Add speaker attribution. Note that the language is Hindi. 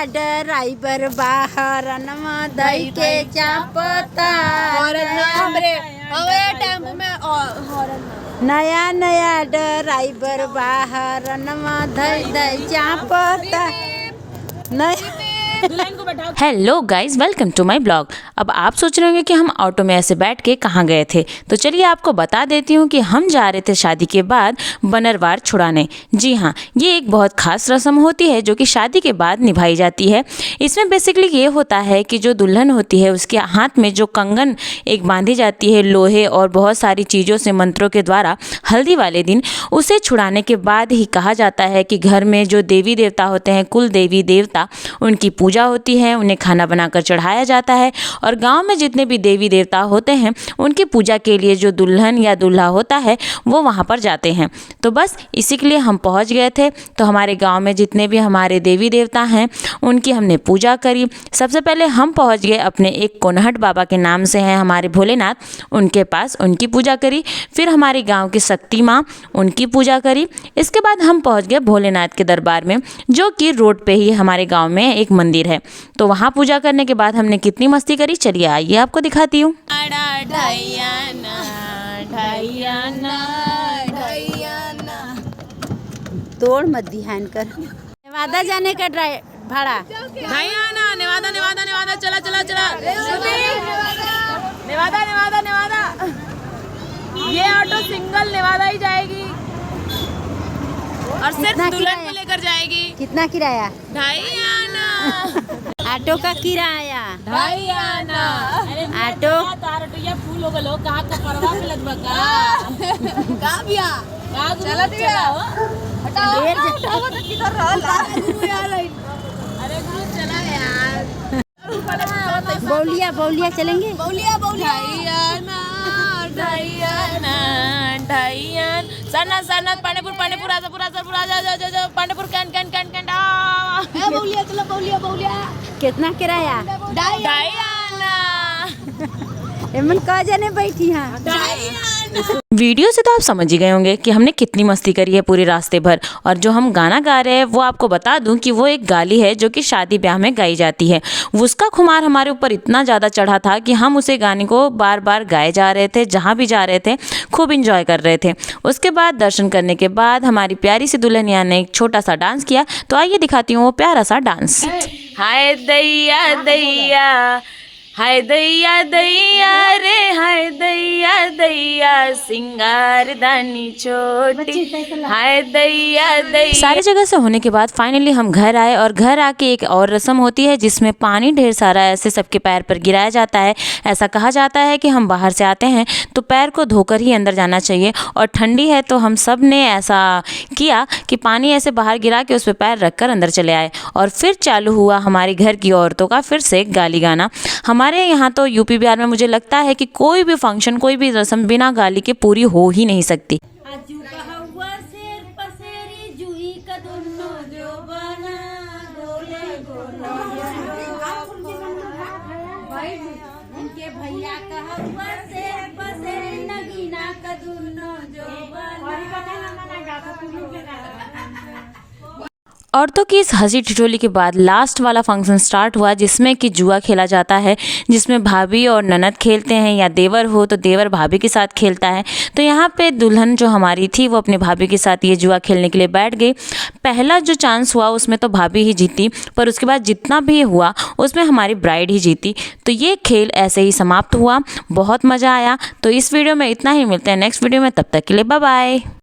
Speaker 1: ड्राइवर बाहर दई के चापता
Speaker 2: टेम्पो में
Speaker 1: नया ड्राइवर बाहर दई चापता
Speaker 3: hello guys, welcome to my blog. अब आप सोच रहे होंगे कि हम ऑटो में ऐसे बैठ के कहाँ गए थे, तो चलिए आपको बता देती हूँ कि हम जा रहे थे शादी के बाद बनरवार छुड़ाने। जी हाँ, ये एक बहुत खास रस्म होती है जो कि शादी के बाद निभाई जाती है। इसमें बेसिकली ये होता है कि जो दुल्हन होती है उसके हाथ में जो कंगन एक बांधी जाती है लोहे और बहुत सारी चीज़ों से मंत्रों के द्वारा, हल्दी वाले दिन उसे छुड़ाने के बाद ही कहा जाता है कि घर में जो देवी देवता होते हैं, कुल देवी देवता, उनकी पूजा होती है, उन्हें खाना बनाकर चढ़ाया जाता है। और गांव में जितने भी देवी देवता होते हैं उनकी पूजा के लिए जो दुल्हन या दूल्हा होता है वो वहां पर जाते हैं। तो बस इसी के लिए हम पहुंच गए थे। तो हमारे गांव में जितने भी हमारे देवी देवता हैं उनकी हमने पूजा करी। सबसे पहले हम पहुंच गए अपने एक कोनहट बाबा के नाम से हैं हमारे भोलेनाथ, उनके पास उनकी पूजा करी। फिर हमारे गाँव की शक्ति माँ, उनकी पूजा करी। इसके बाद हम पहुँच गए भोलेनाथ के दरबार में, जो कि रोड पे ही हमारे गाँव में एक मंदिर है। तो वहाँ पूजा करने के बाद हमने कितनी मस्ती करी, चलिए आइए आपको दिखाती हूँ।
Speaker 1: तोड़ मत ध्यान कर। नेवादा जाने का भाड़ा
Speaker 2: नेवादा चला नेवादा ये ऑटो सिंगल नेवादा ही जाएगी और सिर्फ दुल्हन को लेकर जाएगी।
Speaker 1: कितना किराया?
Speaker 2: 2.5 आना।
Speaker 1: ऑटो का किराया
Speaker 2: 2.5 आना।
Speaker 1: ऑटो
Speaker 2: तारटुया फूल हो गलो कहाँ का परवा पे लगवा का बिया का चला दिया
Speaker 1: ढेर
Speaker 2: हटाओ तो किधर रहला गुरु यार। अरे गुरु चला यार।
Speaker 1: बौलिया चलेंगे।
Speaker 2: बौलिया सरनाथ पांडेपुर आजा पांडेपुर कैंट आ बौलिया चलो बौलिया।
Speaker 1: कितना किराया?
Speaker 2: 2.5 आना।
Speaker 1: एमन का जने बैठी हैं।
Speaker 2: 2.5 आना।
Speaker 3: वीडियो से तो आप समझ ही गए होंगे कि हमने कितनी मस्ती करी है पूरे रास्ते भर। और जो हम गाना गा रहे हैं वो आपको बता दूं कि वो एक गाली है जो कि शादी ब्याह में गाई जाती है। उसका खुमार हमारे ऊपर इतना ज़्यादा चढ़ा था कि हम उसे गाने को बार बार गाए जा रहे थे, जहाँ भी जा रहे थे खूब इंजॉय कर रहे थे। उसके बाद दर्शन करने के बाद हमारी प्यारी सी दुल्हनिया ने एक छोटा सा डांस किया, तो आइए दिखाती हूँ वो प्यारा सा डांस। हाय दैया दैया, हाय दैया दैया रे, हाय दैया दैया सिंगार दानी छोटी, हाय दैया दैया। सारी जगह से होने के बाद फाइनली हम घर आए और घर आके एक और रस्म होती है जिसमें पानी ढेर सारा ऐसे सबके पैर पर गिराया जाता है। ऐसा कहा जाता है कि हम बाहर से आते हैं तो पैर को धोकर ही अंदर जाना चाहिए, और ठंडी है तो हम सब ने ऐसा किया कि पानी ऐसे बाहर गिरा के उस पर पैर रखकर अंदर चले आए। और फिर चालू हुआ हमारे घर की औरतों का फिर से गाली गाना। हमारे यहाँ तो यूपी बिहार में मुझे लगता है कि कोई भी फंक्शन, कोई भी रस्म बिना गाली के पूरी हो ही नहीं सकती। औरतों की इस हंसी ठिठोली के बाद लास्ट वाला फंक्शन स्टार्ट हुआ, जिसमें कि जुआ खेला जाता है, जिसमें भाभी और ननद खेलते हैं, या देवर हो तो देवर भाभी के साथ खेलता है। तो यहाँ पे दुल्हन जो हमारी थी वो अपने भाभी के साथ ये जुआ खेलने के लिए बैठ गई। पहला जो चांस हुआ उसमें तो भाभी ही जीती, पर उसके बाद जितना भी हुआ उसमें हमारी ब्राइड ही जीती। तो ये खेल ऐसे ही समाप्त हुआ। बहुत मज़ा आया। तो इस वीडियो में इतना ही, मिलते हैं नेक्स्ट वीडियो में, तब तक के लिए बाय बाय।